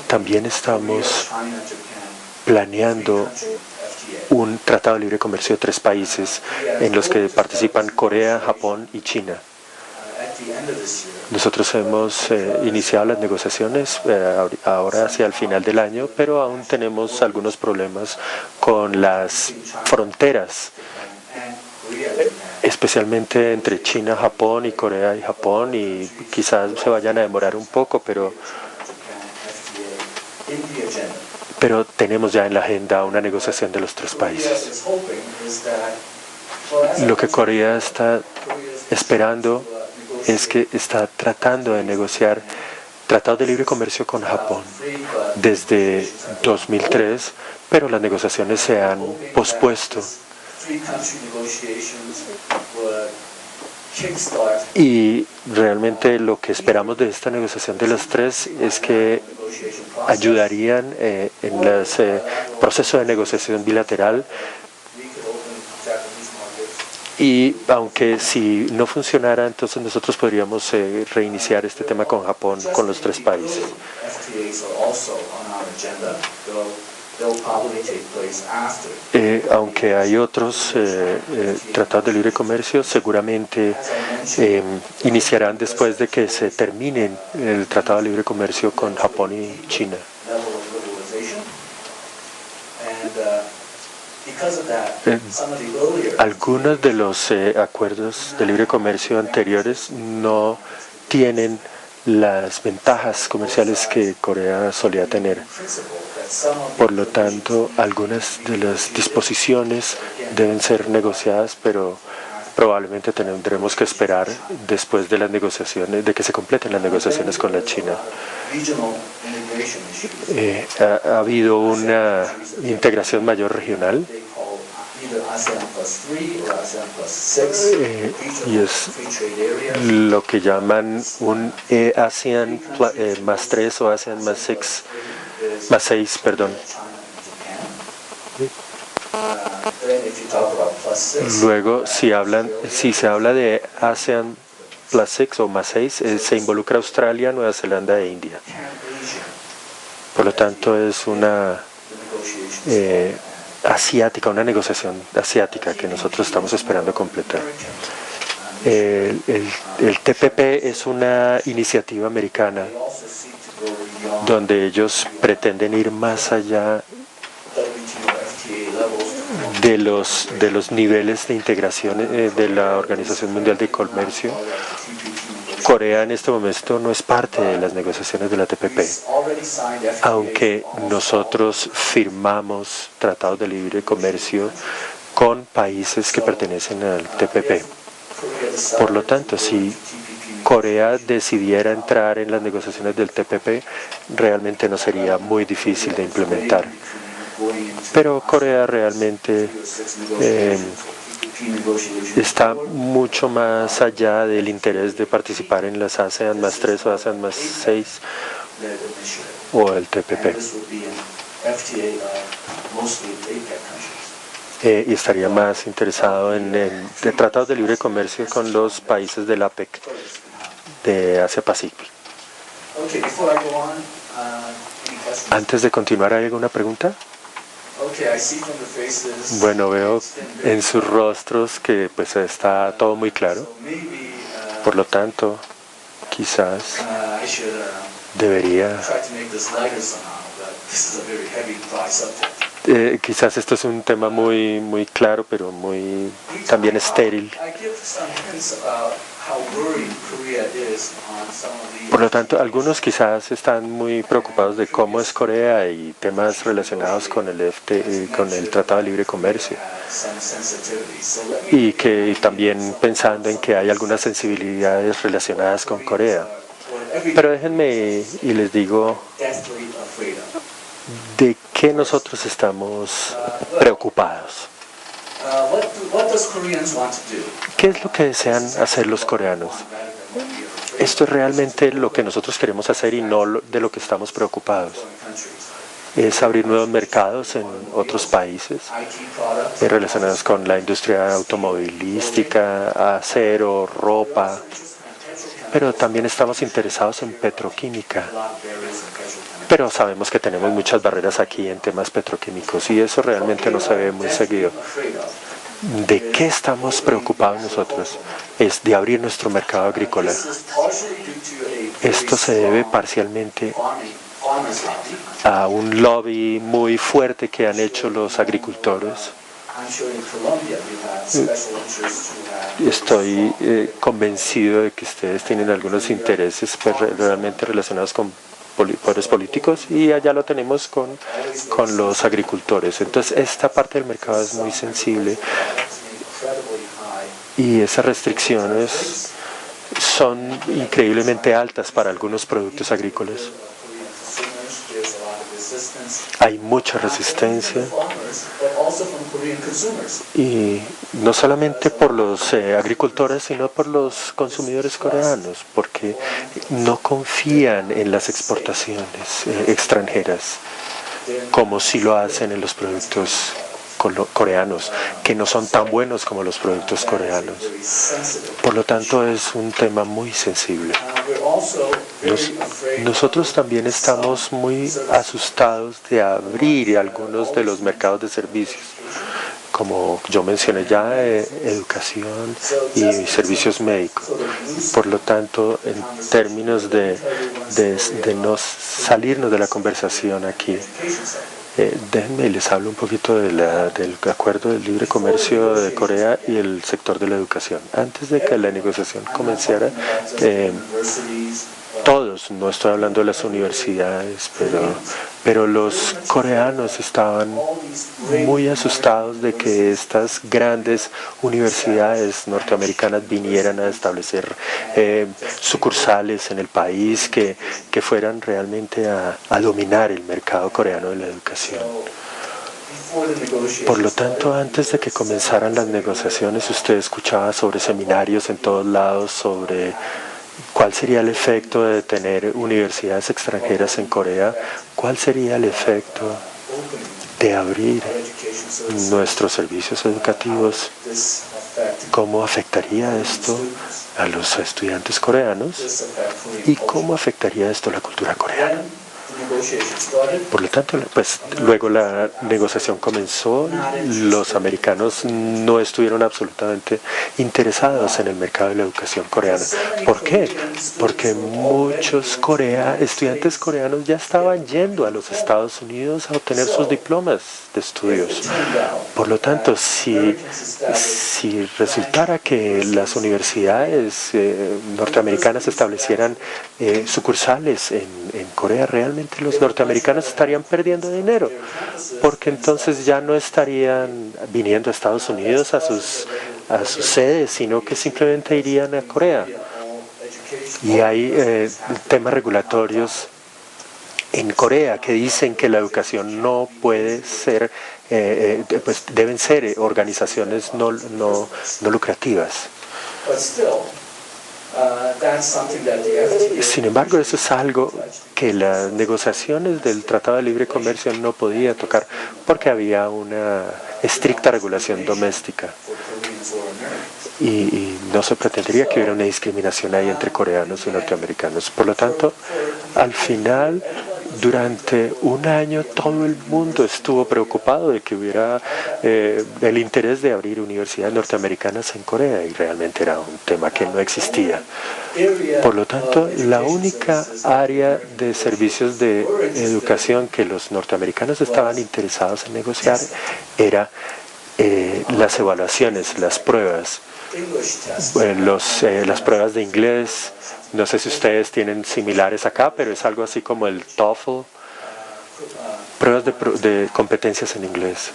También estamos planeando un tratado de libre comercio de 3 países en los que participan Corea, Japón y China. Nosotros hemos iniciado las negociaciones ahora hacia el final del año, pero aún tenemos algunos problemas con las fronteras, especialmente entre China, Japón y Corea y Japón, y quizás se vayan a demorar un poco, pero tenemos ya en la agenda una negociación de los 3 países. Lo que Corea está esperando es que está tratando de negociar tratados de libre comercio con Japón desde 2003, pero las negociaciones se han pospuesto. Y realmente lo que esperamos de esta negociación de los 3 es que ayudarían en el proceso de negociación bilateral. Y aunque si no funcionara, entonces nosotros podríamos reiniciar este tema con Japón, con los 3 países. Aunque hay otros tratados de libre comercio, seguramente iniciarán después de que se termine el tratado de libre comercio con Japón y China. Algunos de los acuerdos de libre comercio anteriores no tienen las ventajas comerciales que Corea solía tener. Por lo tanto, algunas de las disposiciones deben ser negociadas, pero probablemente tendremos que esperar después de las negociaciones, de que se completen las negociaciones con la China. Ha habido una integración mayor regional y es lo que llaman un ASEAN más 3 o ASEAN más 6, perdón. Luego, si se habla de ASEAN plus 6 o más 6, se involucra Australia, Nueva Zelanda e India. Por lo tanto, es una una negociación asiática que nosotros estamos esperando completar. El TPP es una iniciativa americana donde ellos pretenden ir más allá de los niveles de integración de la Organización Mundial de Comercio. Corea en este momento no es parte de las negociaciones de la TPP, aunque nosotros firmamos tratados de libre comercio con países que pertenecen al TPP. Por lo tanto, si Corea decidiera entrar en las negociaciones del TPP, realmente no sería muy difícil de implementar. Pero Corea realmente está mucho más allá del interés de participar en las ASEAN más 3 o ASEAN más 6 o el TPP. Y estaría más interesado en el tratados de libre comercio con los países del APEC de Asia-Pacífico. Antes de continuar, ¿hay alguna pregunta? Bueno, veo en sus rostros que pues está todo muy claro. Por lo tanto, quizás debería... quizás esto es un tema muy claro, pero muy también estéril. Por lo tanto, algunos quizás están muy preocupados de cómo es Corea y temas relacionados con el Tratado de Libre Comercio. Y que también pensando en que hay algunas sensibilidades relacionadas con Corea. Pero déjenme y les digo de qué nosotros estamos preocupados. ¿Qué es lo que desean hacer los coreanos? Esto es realmente lo que nosotros queremos hacer y no de lo que estamos preocupados. Es abrir nuevos mercados en otros países relacionados con la industria automovilística, acero, ropa, pero también estamos interesados en petroquímica. Pero sabemos que tenemos muchas barreras aquí en temas petroquímicos y eso realmente no se ve muy seguido. ¿De qué estamos preocupados nosotros? Es de abrir nuestro mercado agrícola. Esto se debe parcialmente a un lobby muy fuerte que han hecho los agricultores. Estoy convencido de que ustedes tienen algunos intereses realmente relacionados con poderes políticos y allá lo tenemos con los agricultores. Entonces esta parte del mercado es muy sensible y esas restricciones son increíblemente altas para algunos productos agrícolas. Hay mucha resistencia y no solamente por los agricultores sino por los consumidores coreanos porque no confían en las exportaciones extranjeras como si lo hacen en los productos coreanos, que no son tan buenos como los productos coreanos. Por lo tanto, es un tema muy sensible. Nosotros también estamos muy asustados de abrir algunos de los mercados de servicios, como yo mencioné ya, educación y servicios médicos. Por lo tanto, en términos de no salirnos de la conversación aquí, déjenme y les hablo un poquito del acuerdo del libre comercio de Corea y el sector de la educación. Antes de que la negociación comenzara, todos, no estoy hablando de las universidades, pero los coreanos estaban muy asustados de que estas grandes universidades norteamericanas vinieran a establecer sucursales en el país que fueran realmente a dominar el mercado coreano de la educación. Por lo tanto, antes de que comenzaran las negociaciones, usted escuchaba sobre seminarios en todos lados, sobre cuál sería el efecto de tener universidades extranjeras en Corea, cuál sería el efecto de abrir nuestros servicios educativos, cómo afectaría esto a los estudiantes coreanos y cómo afectaría esto a la cultura coreana. Por lo tanto, pues luego la negociación comenzó. Los americanos no estuvieron absolutamente interesados en el mercado de la educación coreana. ¿Por qué? Porque muchos estudiantes coreanos ya estaban yendo a los Estados Unidos a obtener sus diplomas de estudios. Por lo tanto, si resultara que las universidades norteamericanas establecieran sucursales en Corea, realmente los norteamericanos estarían perdiendo dinero, porque entonces ya no estarían viniendo a Estados Unidos a sus sedes, sino que simplemente irían a Corea. Y hay temas regulatorios en Corea que dicen que la educación no puede ser, pues deben ser organizaciones no lucrativas. Sin embargo, eso es algo que las negociaciones del Tratado de Libre Comercio no podía tocar porque había una estricta regulación doméstica y no se pretendería que hubiera una discriminación ahí entre coreanos y norteamericanos. Por lo tanto, al final, durante un año todo el mundo estuvo preocupado de que hubiera el interés de abrir universidades norteamericanas en Corea y realmente era un tema que no existía. Por lo tanto, la única área de servicios de educación que los norteamericanos estaban interesados en negociar era las evaluaciones, las pruebas, las pruebas de inglés. No sé si ustedes tienen similares acá, pero es algo así como el TOEFL, pruebas de competencias en inglés.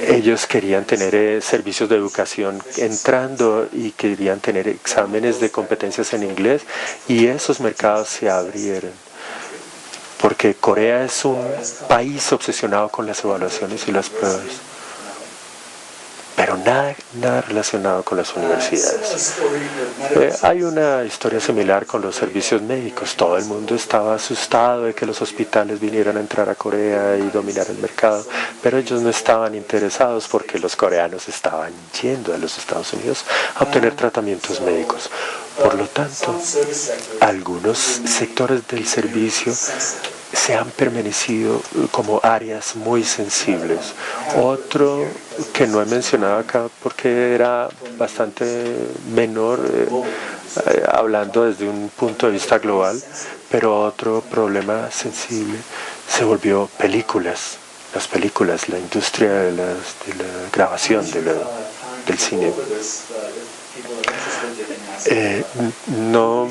Ellos querían tener servicios de educación entrando y querían tener exámenes de competencias en inglés y esos mercados se abrieron. Porque Corea es un país obsesionado con las evaluaciones y las pruebas, pero nada relacionado con las universidades. Hay una historia similar con los servicios médicos. Todo el mundo estaba asustado de que los hospitales vinieran a entrar a Corea y dominar el mercado, pero ellos no estaban interesados porque los coreanos estaban yendo a los Estados Unidos a obtener tratamientos médicos. Por lo tanto, algunos sectores del servicio se han permanecido como áreas muy sensibles. Otro que no he mencionado acá porque era bastante menor, hablando desde un punto de vista global, pero otro problema sensible se volvió películas. Las películas, la industria de la grabación, del cine.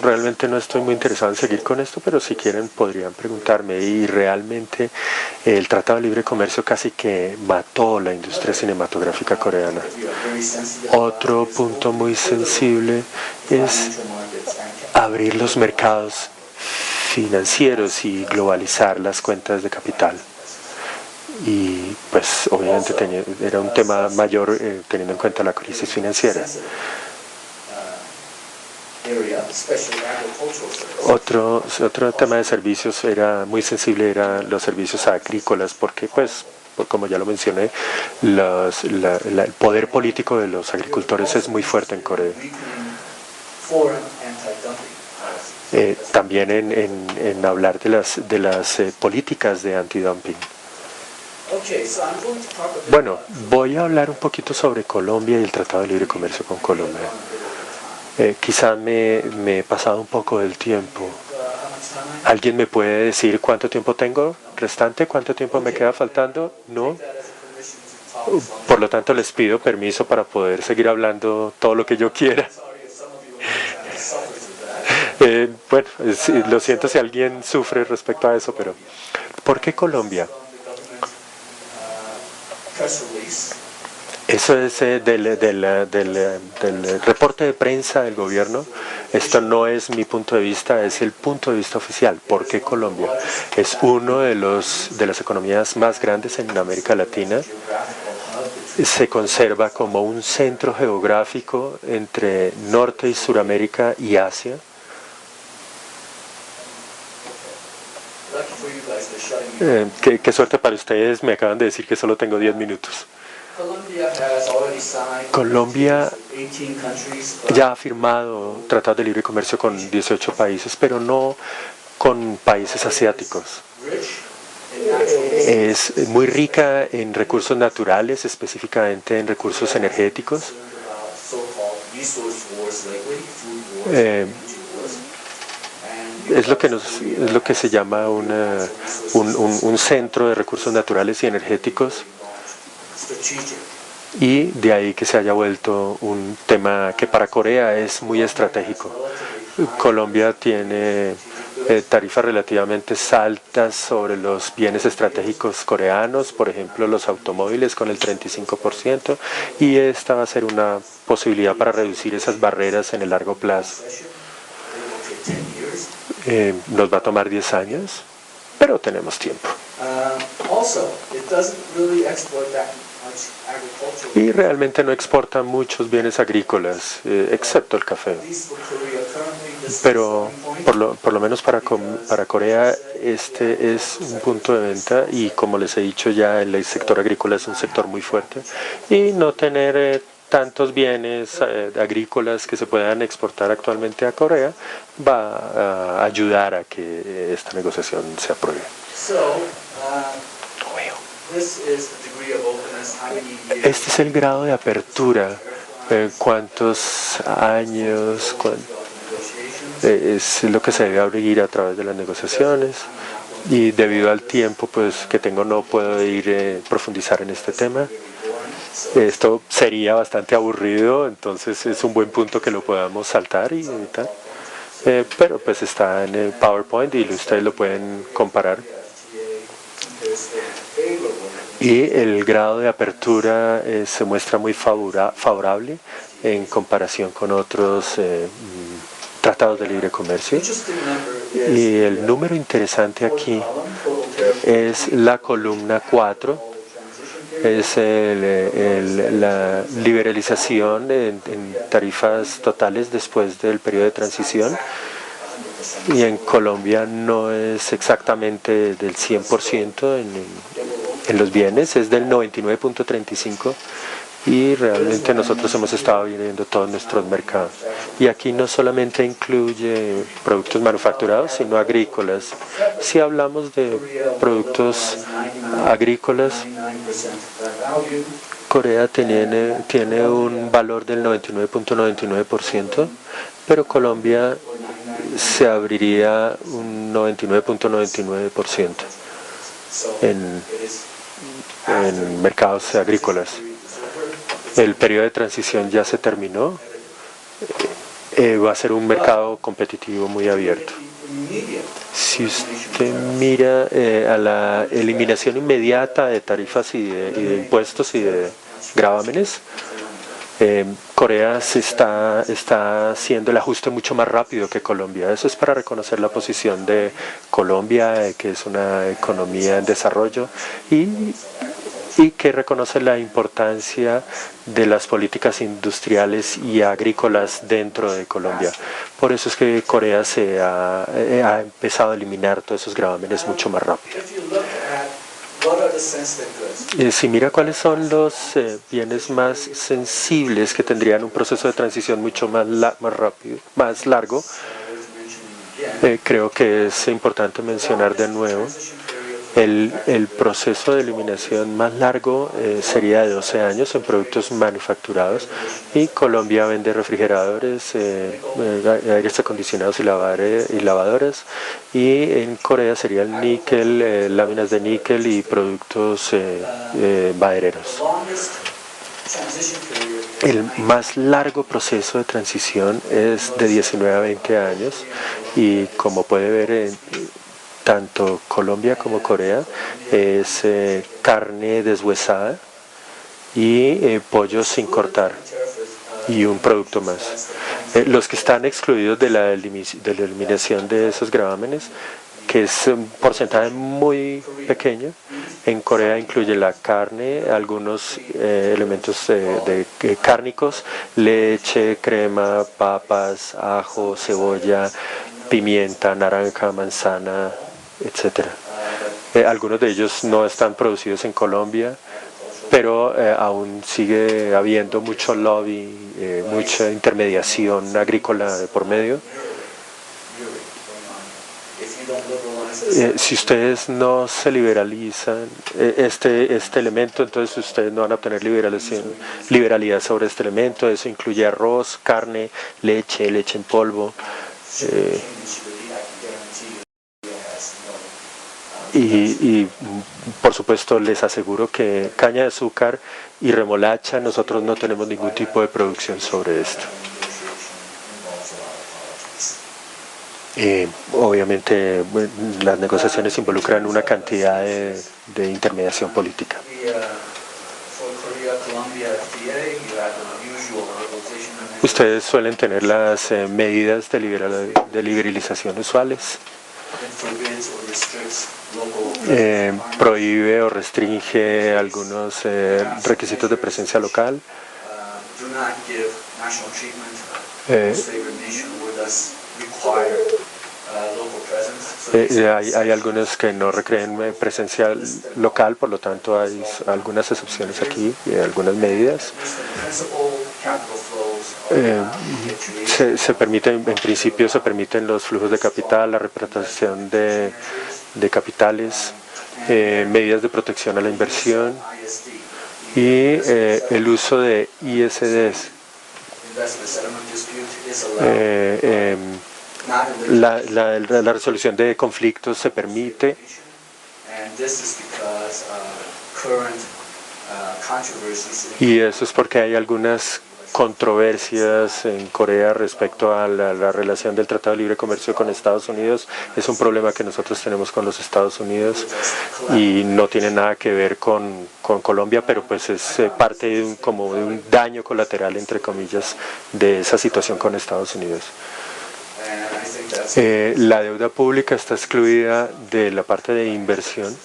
Realmente no estoy muy interesado en seguir con esto, pero si quieren podrían preguntarme. Y realmente el Tratado de Libre Comercio casi que mató la industria cinematográfica coreana. Otro punto muy sensible es abrir los mercados financieros y globalizar las cuentas de capital. Y pues obviamente era un tema mayor teniendo en cuenta la crisis financiera. Otro tema de servicios era muy sensible, eran los servicios agrícolas, porque pues, como ya lo mencioné, el poder político de los agricultores es muy fuerte en Corea. También en hablar de las políticas de antidumping. Bueno, voy a hablar un poquito sobre Colombia y el Tratado de Libre Comercio con Colombia. Quizá me he pasado un poco del tiempo. ¿Alguien me puede decir cuánto tiempo tengo restante? ¿Cuánto tiempo me queda faltando? No. Por lo tanto, les pido permiso para poder seguir hablando todo lo que yo quiera. Bueno, lo siento si alguien sufre respecto a eso, pero ¿por qué Colombia? Eso es del reporte de prensa del gobierno. Esto no es mi punto de vista, es el punto de vista oficial. ¿Por qué Colombia? Es uno de las economías más grandes en América Latina. Se conserva como un centro geográfico entre Norte y Suramérica y Asia. Qué suerte para ustedes, me acaban de decir que solo tengo 10 minutos. Colombia ya ha firmado tratados de libre comercio con 18 países, pero no con países asiáticos. Es muy rica en recursos naturales, específicamente en recursos energéticos. Es lo que se llama un centro de recursos naturales y energéticos, y de ahí que se haya vuelto un tema que para Corea es muy estratégico. Colombia tiene tarifas relativamente altas sobre los bienes estratégicos coreanos, por ejemplo los automóviles con el 35%, y esta va a ser una posibilidad para reducir esas barreras en el largo plazo. Nos va a tomar 10 años, pero tenemos tiempo. Y realmente no exporta muchos bienes agrícolas, excepto el café. Pero por lo menos para Corea este es un punto de venta, y como les he dicho ya, el sector agrícola es un sector muy fuerte, y no tener tantos bienes agrícolas que se puedan exportar actualmente a Corea va a ayudar a que esta negociación se apruebe. Este es el grado de apertura. ¿Cuántos años? Es lo que se debe abrir a través de las negociaciones, y debido al tiempo pues que tengo no puedo profundizar en este tema. Esto sería bastante aburrido, entonces es un buen punto que lo podamos saltar y editar. Pero pues está en el PowerPoint y ustedes lo pueden comparar. Y el grado de apertura se muestra muy favorable en comparación con otros tratados de libre comercio. Y el número interesante aquí es la columna 4. Es la liberalización en tarifas totales después del periodo de transición, y en Colombia no es exactamente del 100% en los bienes, es del 99.35%, y realmente nosotros hemos estado viendo todos nuestros mercados. Y aquí no solamente incluye productos manufacturados, sino agrícolas. Si hablamos de productos agrícolas, Corea tiene un valor del 99.99%, pero Colombia se abriría un 99.99% en mercados agrícolas. El periodo de transición ya se terminó. Va a ser un mercado competitivo muy abierto. Si usted mira a la eliminación inmediata de tarifas y de impuestos y de gravámenes, Corea está haciendo el ajuste mucho más rápido que Colombia. Eso es para reconocer la posición de Colombia, que es una economía en desarrollo, y que reconoce la importancia de las políticas industriales y agrícolas dentro de Colombia. Por eso es que Corea ha empezado a eliminar todos esos gravámenes mucho más rápido. Si mira cuáles son los bienes más sensibles que tendrían un proceso de transición mucho más rápido, más largo, Creo que es importante mencionar de nuevo el proceso de eliminación más largo sería de 12 años en productos manufacturados, y Colombia vende refrigeradores, aires acondicionados y lavadoras, y en Corea sería el níquel, láminas de níquel y productos madereros. El más largo proceso de transición es de 19 a 20 años, y como puede ver tanto Colombia como Corea es carne deshuesada y pollo sin cortar y un producto más. Los que están excluidos de la eliminación de esos gravámenes, que es un porcentaje muy pequeño, en Corea incluye la carne, algunos elementos cárnicos, leche, crema, papas, ajo, cebolla, pimienta, naranja, manzana, etcétera. Algunos de ellos no están producidos en Colombia, pero aún sigue habiendo mucho lobby, mucha intermediación agrícola de por medio. Si ustedes no se liberalizan este elemento, entonces ustedes no van a obtener liberalidad sobre este elemento. Eso incluye arroz, carne, leche en polvo. Y por supuesto les aseguro que caña de azúcar y remolacha, nosotros no tenemos ningún tipo de producción sobre esto. Obviamente las negociaciones involucran una cantidad de intermediación política. Ustedes suelen tener las medidas de liberalización usuales. Prohíbe o restringe algunos requisitos de presencia local. Hay algunos que no requieren presencia local, por lo tanto hay algunas excepciones aquí y algunas medidas. Se permite, en principio se permiten los flujos de capital, la repatriación de capitales, medidas de protección a la inversión y el uso de ISDs. La resolución de conflictos se permite, y eso es porque hay algunas controversias en Corea respecto a la relación del Tratado de Libre Comercio con Estados Unidos. Es un problema que nosotros tenemos con los Estados Unidos y no tiene nada que ver con Colombia, pero pues es parte de un daño colateral, entre comillas, de esa situación con Estados Unidos. La deuda pública está excluida de la parte de inversión.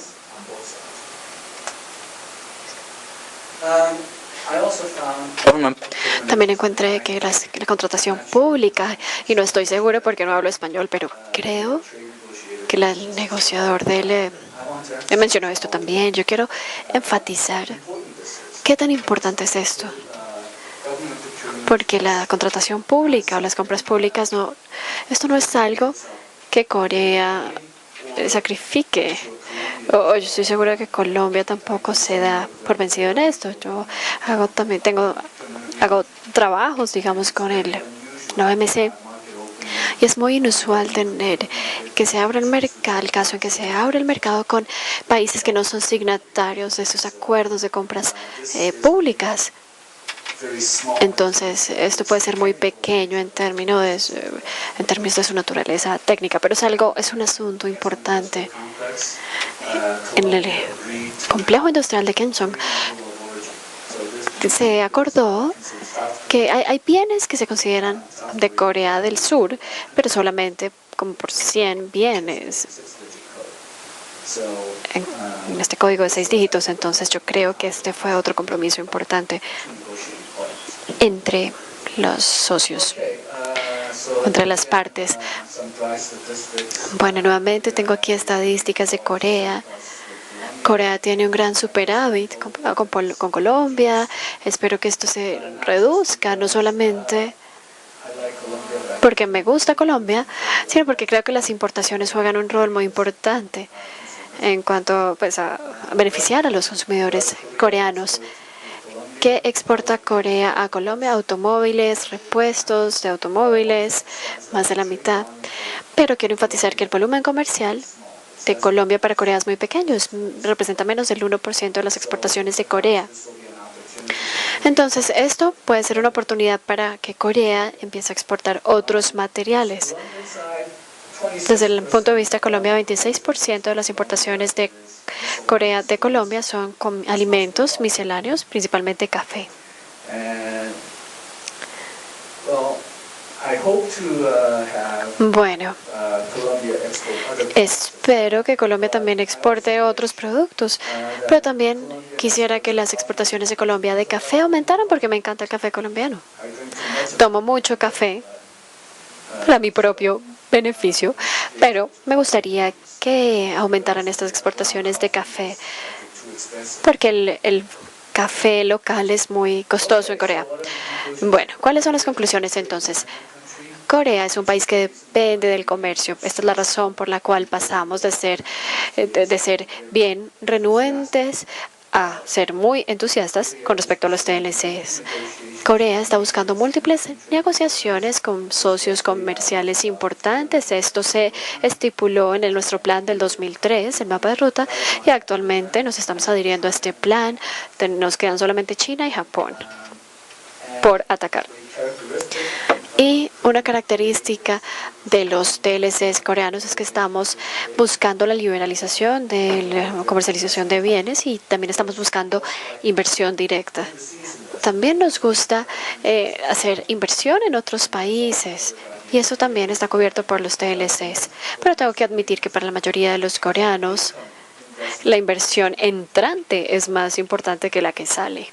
También encontré que la contratación pública, y no estoy seguro porque no hablo español, pero creo que el negociador de él mencionó esto también. Yo quiero enfatizar qué tan importante es esto, porque la contratación pública o las compras públicas, esto no es algo que Corea sacrifique. Yo estoy segura que Colombia tampoco se da por vencido en esto. Yo hago trabajos, digamos, con la OMC, y es muy inusual tener que se abra el mercado, el caso en que se abre el mercado con países que no son signatarios de esos acuerdos de compras públicas. Entonces, esto puede ser muy pequeño en términos de su naturaleza técnica, pero es un asunto importante. En el complejo industrial de Kaesong se acordó que hay bienes que se consideran de Corea del Sur, pero solamente como por 100 bienes en este código de 6 dígitos. Entonces, yo creo que este fue otro compromiso importante entre los socios, entre las partes. Bueno, nuevamente tengo aquí estadísticas de Corea. Corea tiene un gran superávit con Colombia. Espero que esto se reduzca. No solamente porque me gusta Colombia, sino porque creo que las importaciones juegan un rol muy importante en cuanto pues, a beneficiar a los consumidores coreanos. ¿Qué exporta Corea a Colombia? Automóviles, repuestos de automóviles, más de la mitad. Pero quiero enfatizar que el volumen comercial de Colombia para Corea es muy pequeño, representa menos del 1% de las exportaciones de Corea. Entonces, esto puede ser una oportunidad para que Corea empiece a exportar otros materiales. Desde el punto de vista de Colombia, 26% de las importaciones de Corea de Colombia son alimentos misceláneos, principalmente café. Bueno, espero que Colombia también exporte otros productos, pero también quisiera que las exportaciones de Colombia de café aumentaran porque me encanta el café colombiano. Tomo mucho café para mi propio beneficio, pero me gustaría que aumentaran estas exportaciones de café porque el café local es muy costoso en Corea. Bueno, ¿cuáles son las conclusiones entonces? Corea es un país que depende del comercio. Esta es la razón por la cual pasamos de ser bien renuentes a ser muy entusiastas con respecto a los TLCs. Corea está buscando múltiples negociaciones con socios comerciales importantes. Esto se estipuló en nuestro plan del 2003, el mapa de ruta, y actualmente nos estamos adhiriendo a este plan. Nos quedan solamente China y Japón por atacar. Y una característica de los TLCs coreanos es que estamos buscando la liberalización de la comercialización de bienes y también estamos buscando inversión directa. También nos gusta hacer inversión en otros países y eso también está cubierto por los TLCs. Pero tengo que admitir que para la mayoría de los coreanos la inversión entrante es más importante que la que sale.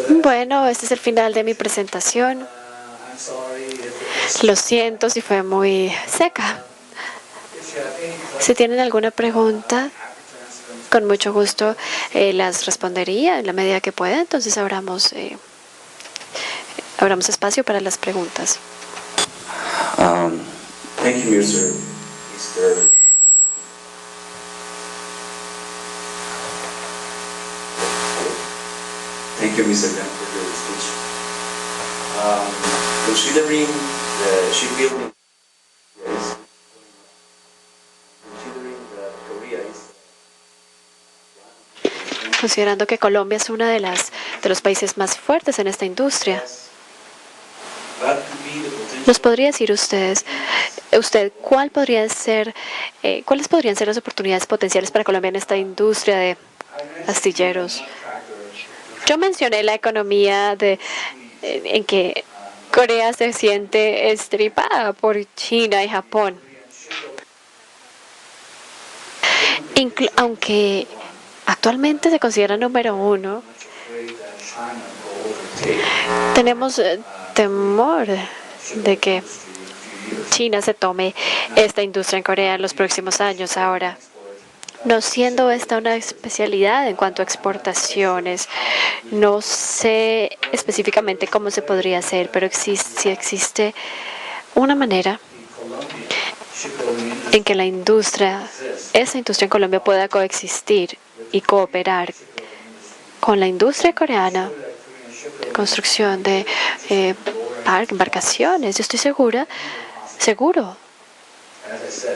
Bueno, este es el final de mi presentación. Lo siento si fue muy seca. Si tienen alguna pregunta, con mucho gusto las respondería en la medida que pueda. Entonces abramos espacio para las preguntas. Thank you, Mr. Thank you, Mr. Gunn, for your speech. Considering the shipbuilding, Considerando que Colombia es uno de los países más fuertes en esta industria, ¿nos podría decir usted cuáles podrían ser las oportunidades potenciales para Colombia en esta industria de astilleros? Yo mencioné la economía en que Corea se siente estripada por China y Japón. Aunque actualmente se considera número uno, tenemos temor de que China se tome esta industria en Corea en los próximos años. Ahora, no siendo esta una especialidad en cuanto a exportaciones, no sé específicamente cómo se podría hacer, pero si existe una manera en que esa industria en Colombia pueda coexistir y cooperar con la industria coreana, construcción de embarcaciones. Yo estoy seguro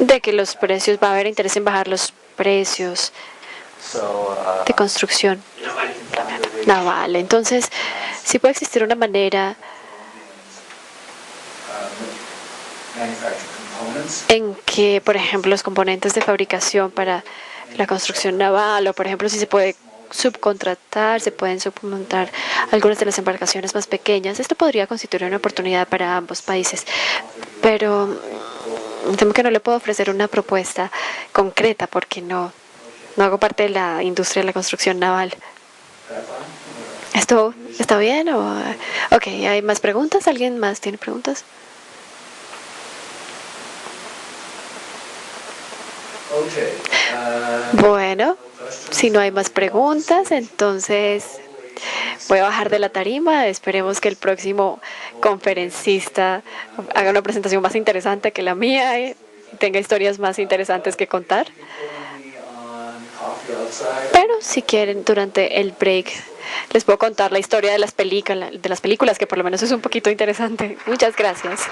de que los precios, va a haber interés en bajar los precios de construcción naval. Entonces, sí puede existir una manera en que, por ejemplo, los componentes de fabricación para la construcción naval, o por ejemplo, si se puede subcontratar, se pueden subcontratar algunas de las embarcaciones más pequeñas. Esto podría constituir una oportunidad para ambos países, pero temo que no le puedo ofrecer una propuesta concreta porque no hago parte de la industria de la construcción naval. ¿Esto está bien? Ok, ¿hay más preguntas? ¿Alguien más tiene preguntas? Bueno, si no hay más preguntas, entonces Voy a bajar de la tarima. Esperemos que el próximo conferencista haga una presentación más interesante que la mía y tenga historias más interesantes que contar. Pero si quieren, durante el break les puedo contar la historia de las películas, que por lo menos es un poquito interesante. Muchas gracias.